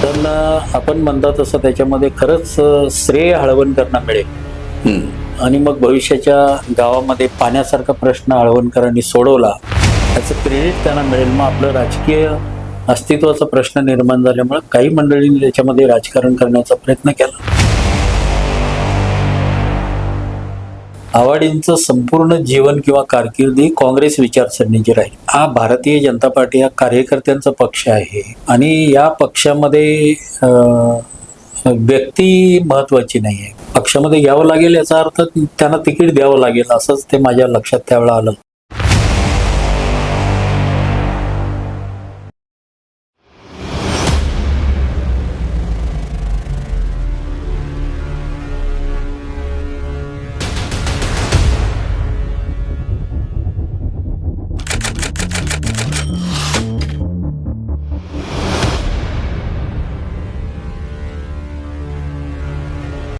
पण आपण म्हणता तसं त्याच्यामध्ये खरंच श्रेय हळवणकरांना मिळेल आणि मग भविष्याच्या गावामध्ये पाण्यासारखा प्रश्न हळवणकरांनी सोडवला त्याचं क्रेडिट त्यांना मिळेल. मग आपलं राजकीय अस्तित्वाचा प्रश्न निर्माण झाल्यामुळे काही मंडळींनी त्याच्यामध्ये राजकारण करण्याचा प्रयत्न केला. आव्हाडींचं संपूर्ण जीवन किंवा कारकिर्दी काँग्रेस विचारसरणीची राहील. हा भारतीय जनता पार्टी हा कार्यकर्त्यांचा पक्ष आहे आणि या पक्षामध्ये व्यक्ती महत्वाची नाही आहे. पक्षामध्ये यावं लागेल याचा अर्थ त्यांना तिकीट द्यावं लागेल असंच ते माझ्या लक्षात त्यावेळेला आलं.